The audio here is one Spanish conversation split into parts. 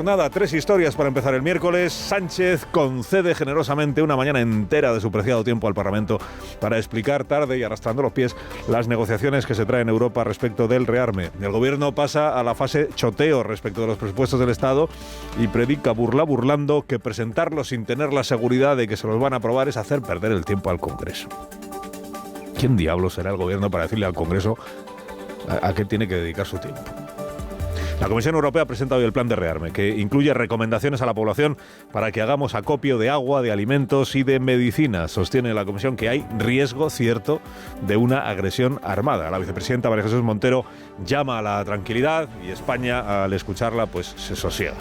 Nada, 3 historias para empezar el miércoles. Sánchez concede generosamente una mañana entera de su preciado tiempo al Parlamento para explicar tarde y arrastrando los pies las negociaciones que se traen en Europa respecto del rearme. El gobierno pasa a la fase choteo respecto de los presupuestos del Estado y predica burlando que presentarlos sin tener la seguridad de que se los van a aprobar es hacer perder el tiempo al Congreso. ¿Quién diablos será el gobierno para decirle al Congreso a qué tiene que dedicar su tiempo? La Comisión Europea presenta hoy el plan de rearme, que incluye recomendaciones a la población para que hagamos acopio de agua, de alimentos y de medicinas. Sostiene la Comisión que hay riesgo cierto de una agresión armada. La vicepresidenta María Jesús Montero llama a la tranquilidad y España, al escucharla, pues se sosiega.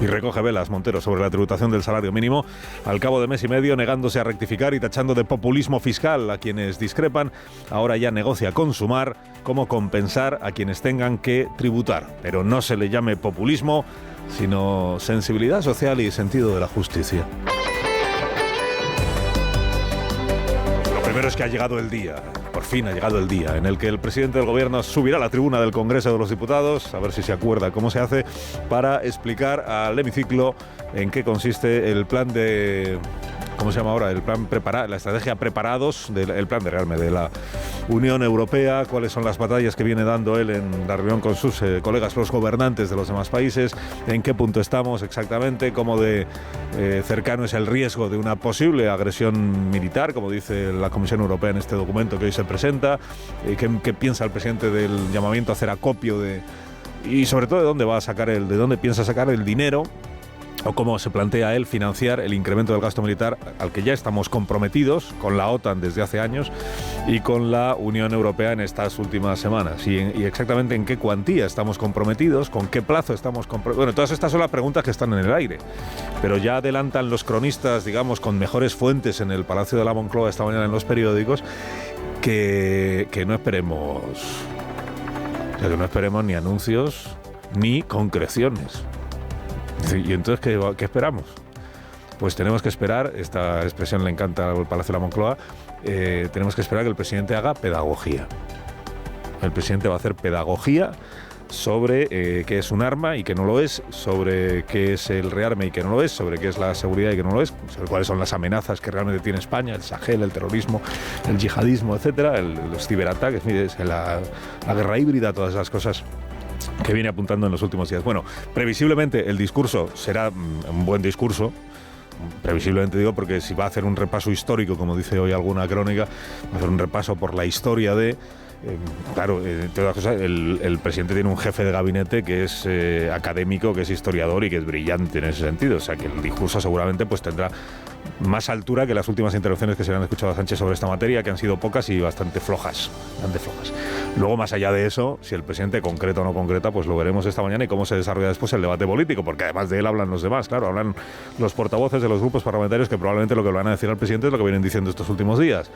Y recoge velas Montero sobre la tributación del salario mínimo al cabo de mes y medio, negándose a rectificar y tachando de populismo fiscal a quienes discrepan. Ahora ya negocia con Sumar cómo compensar a quienes tengan que tributar. Pero no se le llame populismo, sino sensibilidad social y sentido de la justicia. Lo primero es que ha llegado el día. Por fin ha llegado el día en el que el presidente del gobierno subirá a la tribuna del Congreso de los Diputados, a ver si se acuerda cómo se hace, para explicar al hemiciclo en qué consiste el plan de... ¿Cómo se llama ahora? El plan la estrategia preparados, el plan de rearme de la Unión Europea, cuáles son las batallas que viene dando él en la reunión con sus colegas, los gobernantes de los demás países, en qué punto estamos exactamente, cómo de cercano es el riesgo de una posible agresión militar, como dice la Comisión Europea en este documento que hoy se presenta, qué piensa el presidente del llamamiento a hacer acopio y sobre todo de dónde piensa sacar el dinero, o cómo se plantea él financiar el incremento del gasto militar al que ya estamos comprometidos con la OTAN desde hace años y con la Unión Europea en estas últimas semanas. Y exactamente en qué cuantía estamos comprometidos, con qué plazo estamos comprometidos. Bueno, todas estas son las preguntas que están en el aire. Pero ya adelantan los cronistas, digamos, con mejores fuentes en el Palacio de la Moncloa esta mañana en los periódicos, que no esperemos... O sea, que no esperemos ni anuncios ni concreciones. ¿Y entonces qué esperamos? Pues tenemos que esperar, esta expresión le encanta al Palacio de la Moncloa, tenemos que esperar que el presidente haga pedagogía. El presidente va a hacer pedagogía sobre qué es un arma y qué no lo es, sobre qué es el rearme y qué no lo es, sobre qué es la seguridad y qué no lo es, sobre cuáles son las amenazas que realmente tiene España, el Sahel, el terrorismo, el yihadismo, etcétera, los ciberataques, la guerra híbrida, todas esas cosas que viene apuntando en los últimos días. Bueno, previsiblemente el discurso será un buen discurso. Previsiblemente digo porque si va a hacer un repaso histórico, como dice hoy alguna crónica, va a hacer un repaso por la historia de... entre otras cosas, el presidente tiene un jefe de gabinete que es académico, que es historiador y que es brillante en ese sentido. O sea que el discurso seguramente pues tendrá más altura que las últimas intervenciones que se le han escuchado a Sánchez sobre esta materia, que han sido pocas y bastante flojas. Luego, más allá de eso, si el presidente concreta o no concreta, pues lo veremos esta mañana y cómo se desarrolla después el debate político, porque además de él hablan los demás, claro, hablan los portavoces de los grupos parlamentarios que probablemente lo que le van a decir al presidente es lo que vienen diciendo estos últimos días,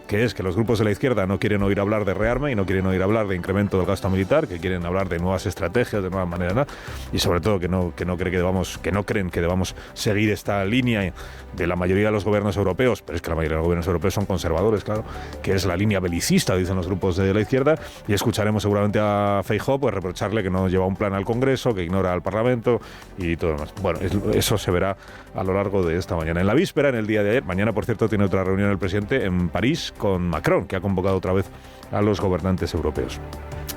que es que los grupos de la izquierda no quieren oír hablar de rearme y no quieren oír hablar de incremento del gasto militar, que quieren hablar de nuevas estrategias, de nuevas maneras, y sobre todo que no creen que debamos seguir esta línea de la mayoría de los gobiernos europeos, pero es que la mayoría de los gobiernos europeos son conservadores, claro, que es la línea belicista, dicen los grupos de la izquierda, y escucharemos seguramente a Feijóo pues reprocharle que no lleva un plan al Congreso, que ignora al Parlamento y todo lo demás. Bueno, eso se verá a lo largo de esta mañana. En la víspera, en el del día de ayer, mañana por cierto tiene otra reunión el presidente en París con Macron, que ha convocado otra vez a los gobernantes europeos.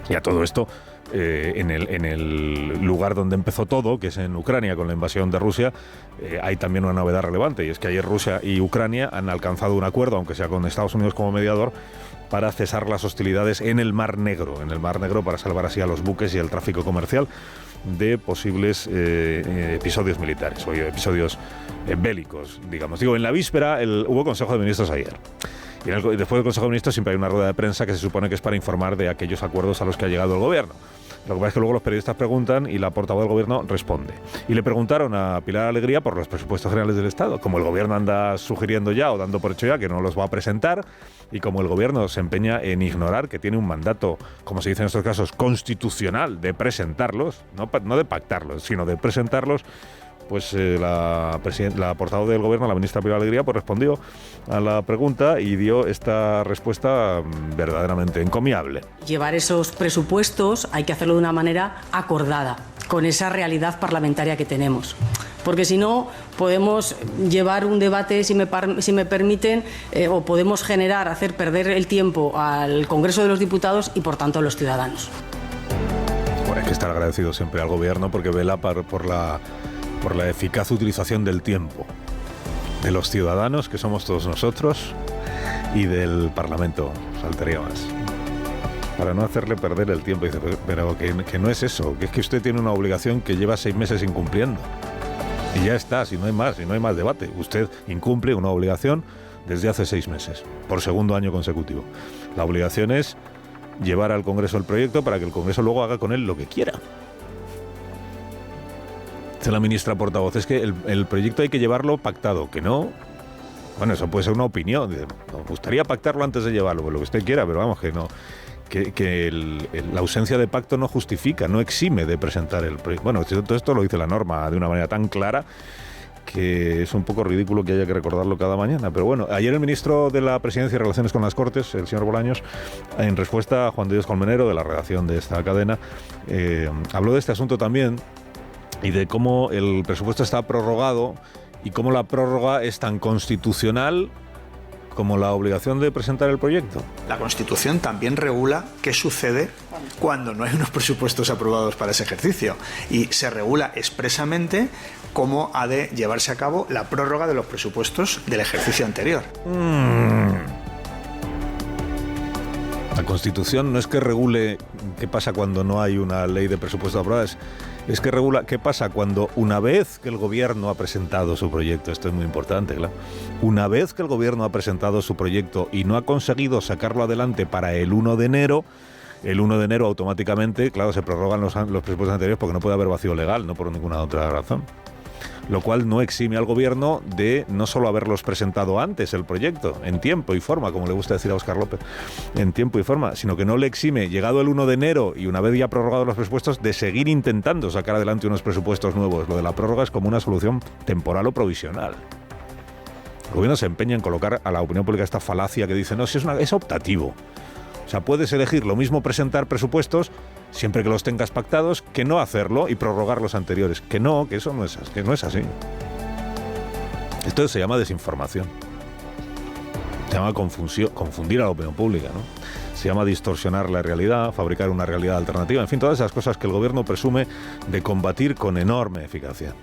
Y a todo esto, en el lugar donde empezó todo, que es en Ucrania con la invasión de Rusia, hay también una novedad relevante, y es que ayer Rusia y Ucrania han alcanzado un acuerdo, aunque sea con Estados Unidos como mediador, para cesar las hostilidades en el Mar Negro, para salvar así a los buques y el tráfico comercial de posibles episodios militares o episodios bélicos, digamos. Digo, en la víspera hubo Consejo de Ministros ayer. Y después del Consejo de Ministros siempre hay una rueda de prensa que se supone que es para informar de aquellos acuerdos a los que ha llegado el gobierno. Lo que pasa es que luego los periodistas preguntan y la portavoz del gobierno responde. Y le preguntaron a Pilar Alegría por los presupuestos generales del Estado. Como el gobierno anda sugiriendo ya o dando por hecho ya que no los va a presentar, y como el gobierno se empeña en ignorar que tiene un mandato, como se dice en estos casos, constitucional de presentarlos, no de pactarlos, sino de presentarlos, pues la portavoz del gobierno, la ministra Pilar Alegría, pues respondió a la pregunta y dio esta respuesta verdaderamente encomiable. Llevar esos presupuestos hay que hacerlo de una manera acordada. con esa realidad parlamentaria que tenemos. Porque si no, podemos llevar un debate, si me permiten, o podemos hacer perder el tiempo al Congreso de los Diputados y, por tanto, a los ciudadanos. Bueno, hay que estar agradecido siempre al Gobierno porque vela por la eficaz utilización del tiempo de los ciudadanos, que somos todos nosotros, y del Parlamento, faltaría más. Para no hacerle perder el tiempo. Dice, pero que no es eso, que es que usted tiene una obligación que lleva 6 meses incumpliendo. Y ya está, si no hay más debate. Usted incumple una obligación desde hace 6 meses, por segundo año consecutivo. La obligación es llevar al Congreso el proyecto para que el Congreso luego haga con él lo que quiera. Dice la ministra portavoz, es que el proyecto hay que llevarlo pactado, que no. Bueno, eso puede ser una opinión. Dice, me gustaría pactarlo antes de llevarlo, pues lo que usted quiera, pero vamos, que no. La ausencia de pacto no justifica, no exime de presentar el proyecto. Bueno, todo esto lo dice la norma de una manera tan clara que es un poco ridículo que haya que recordarlo cada mañana. Pero bueno, ayer el ministro de la Presidencia y Relaciones con las Cortes, el señor Bolaños, en respuesta a Juan de Dios Colmenero, de la redacción de esta cadena, habló de este asunto también y de cómo el presupuesto está prorrogado y cómo la prórroga es tan constitucional como la obligación de presentar el proyecto. La Constitución también regula qué sucede cuando no hay unos presupuestos aprobados para ese ejercicio, y se regula expresamente cómo ha de llevarse a cabo la prórroga de los presupuestos del ejercicio anterior. La Constitución no es que regule qué pasa cuando no hay una ley de presupuestos aprobada, es que regula qué pasa cuando, una vez que el Gobierno ha presentado su proyecto, esto es muy importante, claro, una vez que el Gobierno ha presentado su proyecto y no ha conseguido sacarlo adelante para el 1 de enero, el 1 de enero automáticamente, claro, se prorrogan los presupuestos anteriores porque no puede haber vacío legal, no por ninguna otra razón. Lo cual no exime al Gobierno de no solo haberlos presentado antes el proyecto, en tiempo y forma, como le gusta decir a Óscar López, en tiempo y forma, sino que no le exime, llegado el 1 de enero y una vez ya prorrogados los presupuestos, de seguir intentando sacar adelante unos presupuestos nuevos. Lo de la prórroga es como una solución temporal o provisional. El Gobierno se empeña en colocar a la opinión pública esta falacia que dice, no, si es optativo. O sea, puedes elegir lo mismo presentar presupuestos siempre que los tengas pactados, que no hacerlo y prorrogar los anteriores. Que no, que eso no es así. Esto se llama desinformación. Se llama confundir a la opinión pública, ¿no? Se llama distorsionar la realidad, fabricar una realidad alternativa. En fin, todas esas cosas que el Gobierno presume de combatir con enorme eficacia.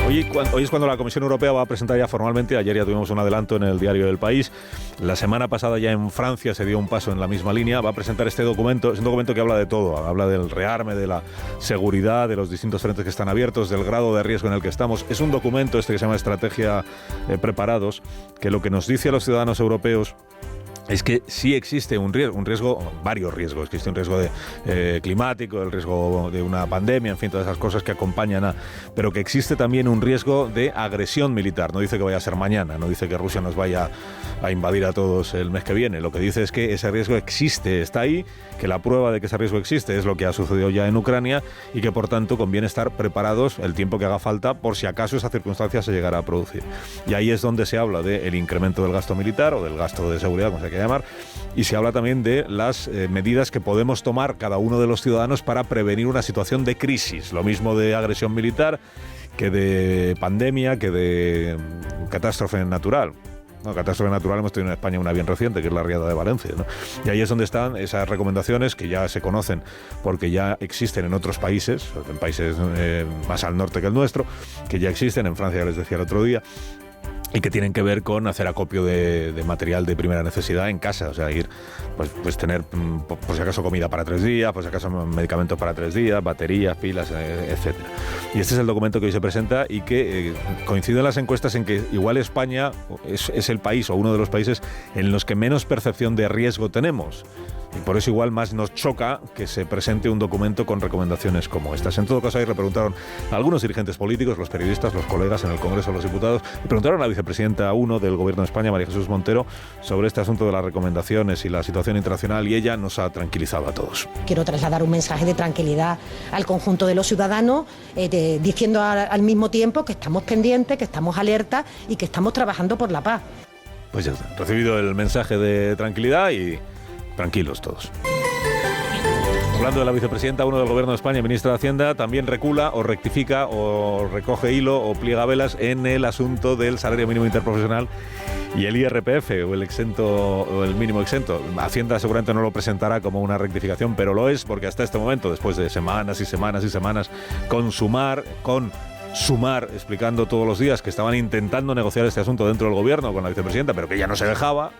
Hoy es cuando la Comisión Europea va a presentar ya formalmente, ayer ya tuvimos un adelanto en el diario El País, la semana pasada ya en Francia se dio un paso en la misma línea, va a presentar este documento, es un documento que habla de todo, habla del rearme, de la seguridad, de los distintos frentes que están abiertos, del grado de riesgo en el que estamos. Es un documento que se llama Estrategia Preparados, que lo que nos dice a los ciudadanos europeos es que sí existe varios riesgos. Existe un riesgo climático, el riesgo de una pandemia, en fin, todas esas cosas que acompañan pero que existe también un riesgo de agresión militar. No dice que vaya a ser mañana, no dice que Rusia nos vaya a invadir a todos el mes que viene. Lo que dice es que ese riesgo existe, está ahí, que la prueba de que ese riesgo existe es lo que ha sucedido ya en Ucrania y que por tanto conviene estar preparados el tiempo que haga falta por si acaso esa circunstancia se llegara a producir. Y ahí es donde se habla del incremento del gasto militar o del gasto de seguridad, como se quiera llamar, y se habla también de las medidas que podemos tomar cada uno de los ciudadanos para prevenir una situación de crisis, lo mismo de agresión militar que de pandemia, que de catástrofe natural. No, catástrofe natural hemos tenido en España una bien reciente, que es la riada de Valencia, ¿no? Y ahí es donde están esas recomendaciones que ya se conocen porque ya existen en otros países, en países más al norte que el nuestro, que ya existen, en Francia, ya les decía el otro día, y que tienen que ver con hacer acopio de material de primera necesidad en casa, o sea, ir, pues tener, por si acaso, comida para 3 días, por si acaso medicamentos para 3 días, baterías, pilas, etcétera. Y este es el documento que hoy se presenta y que coinciden las encuestas en que igual España es el país o uno de los países en los que menos percepción de riesgo tenemos. Y por eso igual más nos choca que se presente un documento con recomendaciones como estas. En todo caso, ahí le preguntaron a algunos dirigentes políticos, los periodistas, los colegas en el Congreso de los Diputados, le preguntaron a la vicepresidenta 1 del Gobierno de España, María Jesús Montero, sobre este asunto de las recomendaciones y la situación internacional, y ella nos ha tranquilizado a todos. Quiero trasladar un mensaje de tranquilidad al conjunto de los ciudadanos, diciendo al mismo tiempo que estamos pendientes, que estamos alertas y que estamos trabajando por la paz. Pues ya está, recibido el mensaje de tranquilidad y tranquilos todos. Hablando de la vicepresidenta, uno del Gobierno de España, ministra de Hacienda, también recula o rectifica o recoge hilo o pliega velas en el asunto del salario mínimo interprofesional y el IRPF o el exento o el mínimo exento. Hacienda seguramente no lo presentará como una rectificación, pero lo es porque hasta este momento, después de semanas y semanas y semanas, con Sumar, explicando todos los días que estaban intentando negociar este asunto dentro del Gobierno con la vicepresidenta, pero que ella no se dejaba.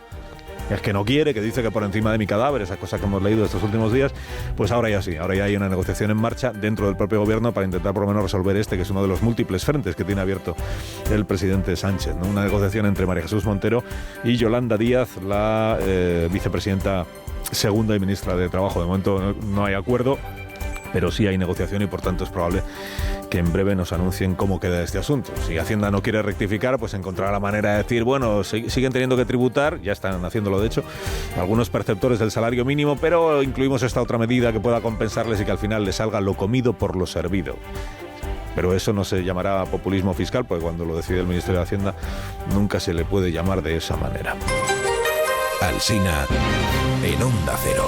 Es que no quiere, que dice que por encima de mi cadáver, esa cosa que hemos leído estos últimos días, pues ahora ya sí, ahora ya hay una negociación en marcha dentro del propio gobierno para intentar por lo menos resolver que es uno de los múltiples frentes que tiene abierto el presidente Sánchez, ¿no? Una negociación entre María Jesús Montero y Yolanda Díaz, la vicepresidenta segunda y ministra de Trabajo. De momento no hay acuerdo, pero sí hay negociación y por tanto es probable que en breve nos anuncien cómo queda este asunto. Si Hacienda no quiere rectificar, pues encontrará la manera de decir, bueno, siguen teniendo que tributar, ya están haciéndolo de hecho, algunos perceptores del salario mínimo, pero incluimos esta otra medida que pueda compensarles y que al final les salga lo comido por lo servido. Pero eso no se llamará populismo fiscal, porque cuando lo decide el Ministerio de Hacienda nunca se le puede llamar de esa manera. Alsina en Onda Cero.